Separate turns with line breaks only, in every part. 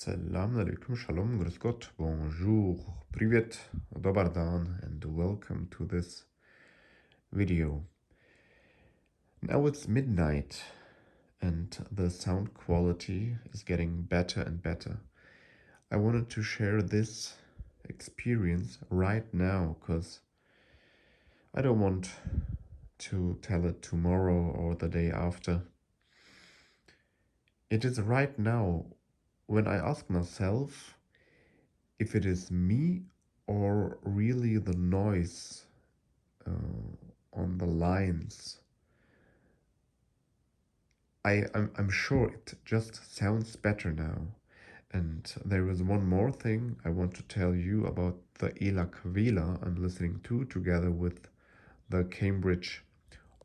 Assalamu alaikum, shalom, grüß Gott, bonjour, privet, dobar dan, and welcome to this video. Now it's midnight and the sound quality is getting better and better. I wanted to share this experience right now because I don't want to tell it tomorrow or the day after. It is right now when I ask myself if it is me or really the noise on the lines. I'm sure it just sounds better now. And there is one more thing I want to tell you about the Elac Vela I'm listening to together with the Cambridge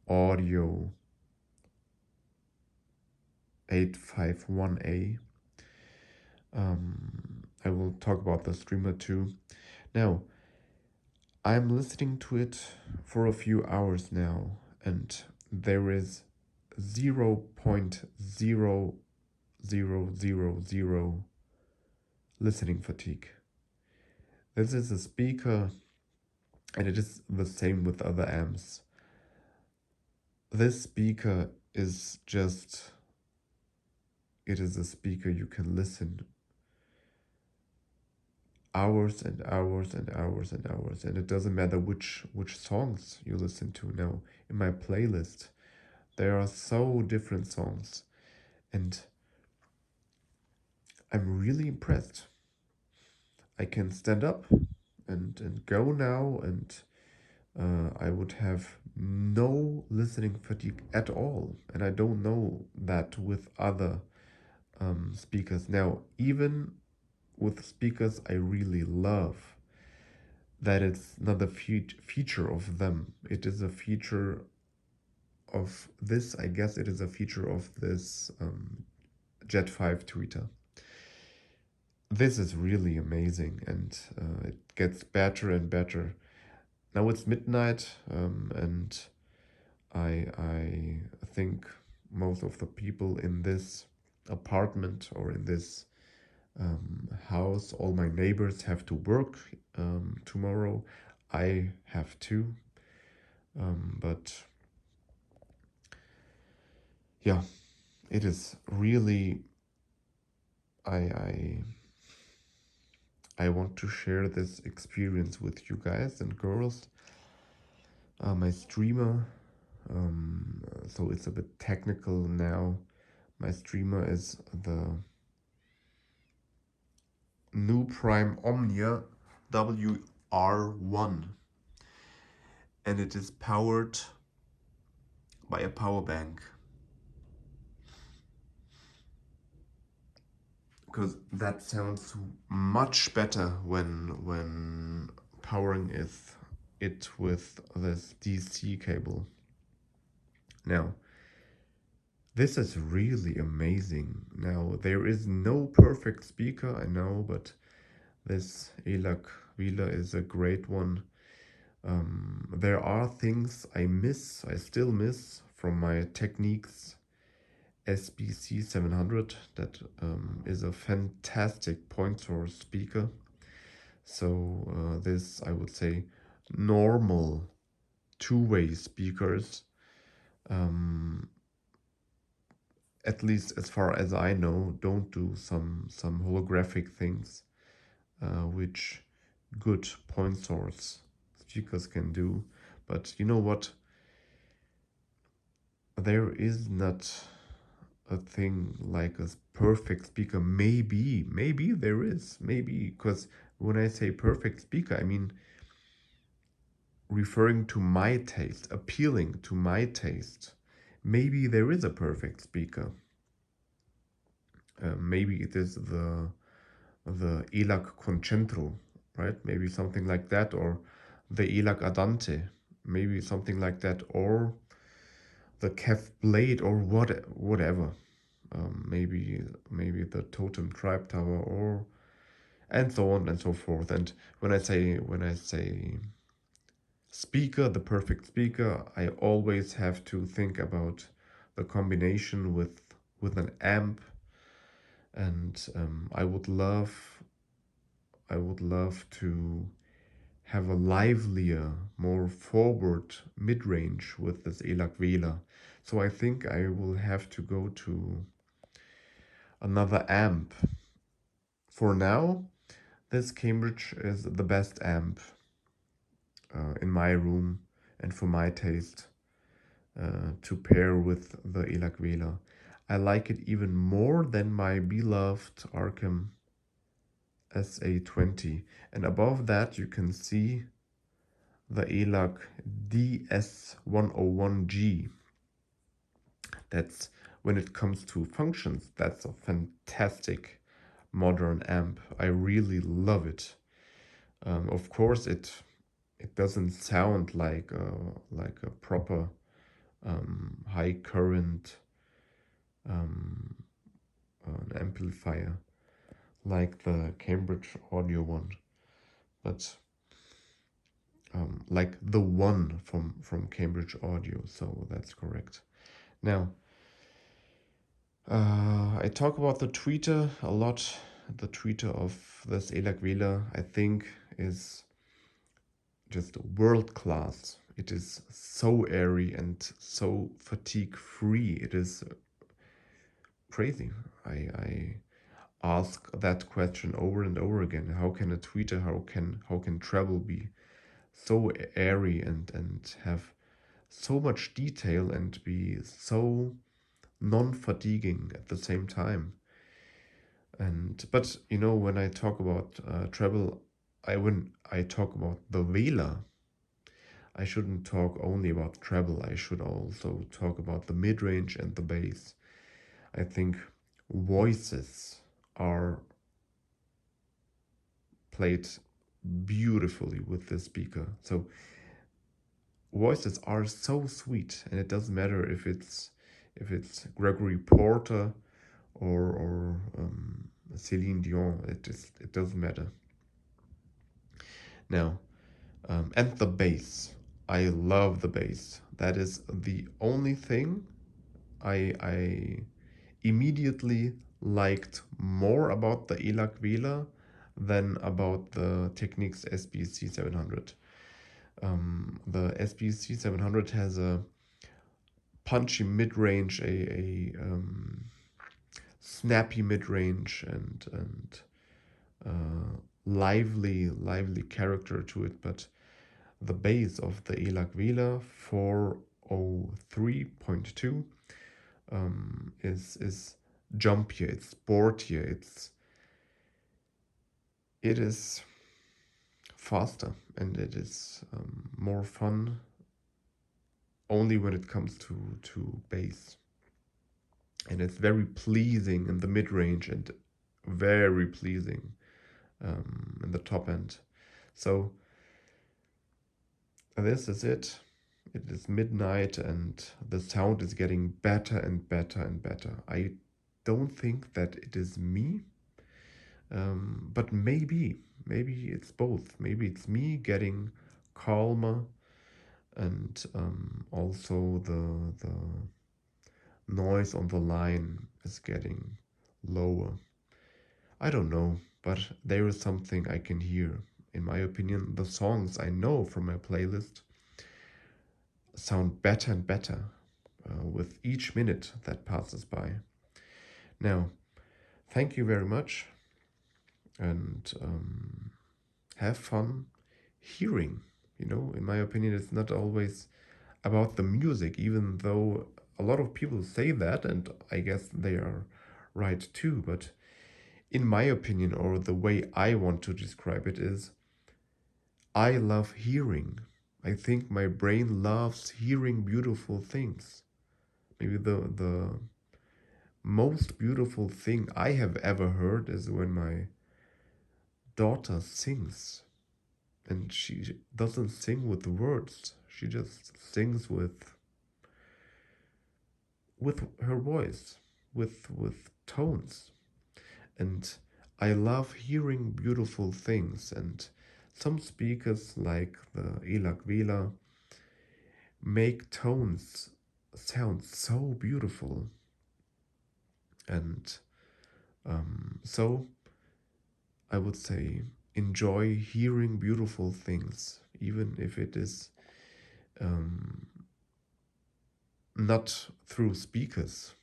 Audio 851A. I will talk about the streamer too. Now, I'm listening to it for a few hours now, and there is 0.0000 listening fatigue. This is a speaker, and it is the same with other amps. This speaker is just, it is a speaker you can listen hours and hours and hours and hours, and it doesn't matter which songs you listen to. Now, in my playlist, there are so different songs, and I'm really impressed. I can stand up and go now, and I would have no listening fatigue at all. And I don't know that with other speakers. Now, even with speakers I really love, that it's not a feature of them. It is a feature of this, I guess it is a feature of this Jet 5 tweeter. This is really amazing, and it gets better and better. Now it's midnight, and I think most of the people in this apartment or in this house, all my neighbors have to work tomorrow. I have to, but yeah, it is really, I want to share this experience with you guys and girls. My streamer, so it's a bit technical now. My streamer is the Nuprime Omnia WR-1, and it is powered by a power bank. Because that sounds much better when powering it with this DC cable. Now, this is really amazing. Now, there is no perfect speaker, I know, but this Elac Vela is a great one. There are things I still miss from my Technics SBC 700. That is a fantastic point source speaker. So this, I would say, normal two-way speakers, at least as far as I know, don't do some holographic things, which good point source speakers can do. But you know what? There is not a thing like a perfect speaker. Maybe there is, maybe, because when I say perfect speaker, I mean referring to my taste, appealing to my taste. Maybe there is a perfect speaker. Maybe it is the Elac Concentro, right? Maybe something like that, or the Elac Adante, maybe something like that, or the Kev Blade, or whatever. Maybe the Totem Tribe Tower, or and so on and so forth. And when I say speaker, the perfect speaker, I always have to think about the combination with an amp, And I would love to have a livelier, more forward mid-range with this Elac Vela. So I think I will have to go to another amp. For now, this Cambridge is the best amp in my room and for my taste to pair with the Elac Vela. I like it even more than my beloved Arkham SA20. And above that you can see the Elac DS101G. That's, when it comes to functions, that's a fantastic modern amp. I really love it. Of course, it doesn't sound like a proper high current um, amplifier like the Cambridge Audio one, but like the one from Cambridge Audio. So that's correct. Now, I talk about the tweeter a lot. The tweeter of this Elac Vela, I think, is just world class. It is so airy and so fatigue free. It is crazy. I ask that question over and over again. How can a tweeter, how can treble be so airy and have so much detail and be so non-fatiguing at the same time? And but you know, when I talk about treble, when I talk about the Vela, I shouldn't talk only about treble. I should also talk about the mid-range and the bass. I think voices are played beautifully with this speaker. So voices are so sweet, and it doesn't matter if it's Gregory Porter or Celine Dion. It doesn't matter. Now, and the bass. I love the bass. That is the only thing I immediately liked more about the Elac Vela than about the Technics SBC 700. The SBC 700 has a punchy mid-range, a snappy mid-range, and lively character to it, but the bass of the Elac Vela 403.2 is jumpier, it's sportier, it is faster, and it is more fun only when it comes to bass. And it's very pleasing in the mid range and very pleasing in the top end. So this is it. It is midnight and the sound is getting better and better and better. I don't think that it is me, but maybe it's both. Maybe it's me getting calmer, and also the noise on the line is getting lower. I don't know, but there is something I can hear. In my opinion, the songs I know from my playlist sound better and better with each minute that passes by. Now, thank you very much, and have fun hearing. You know, in my opinion, it's not always about the music, even though a lot of people say that, and I guess they are right too. But in my opinion, or the way I want to describe it, is I love hearing. I think my brain loves hearing beautiful things. Maybe the most beautiful thing I have ever heard is when my daughter sings. And she doesn't sing with words. She just sings with her voice, with tones. And I love hearing beautiful things, and some speakers like the Elac Vela make tones sound so beautiful, and So I would say enjoy hearing beautiful things, even if it is um, not through speakers,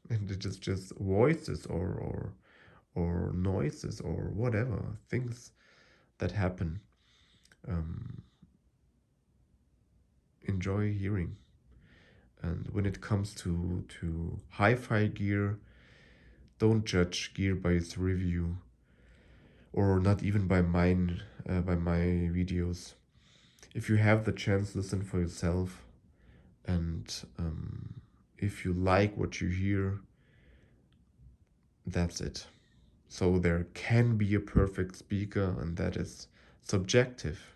and it is just voices or noises or whatever things that happen. Um, enjoy hearing. And when it comes to hi-fi gear, don't judge gear by its review, or not even by my videos. If you have the chance, listen for yourself, and if you like what you hear, that's it. So there can be a perfect speaker, and that is subjective.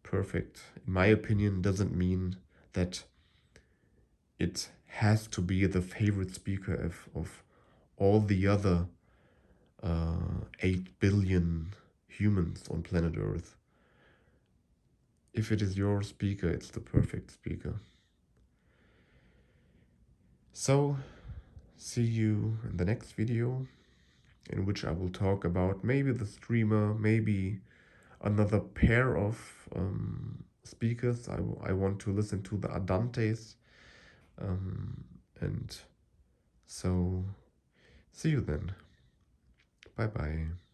Perfect, in my opinion, doesn't mean that it has to be the favorite speaker of all the other 8 billion humans on planet Earth. If it is your speaker, it's the perfect speaker. So, see you in the next video, in which I will talk about maybe the streamer, maybe another pair of speakers. I want to listen to the Adantes. And so, see you then. Bye bye.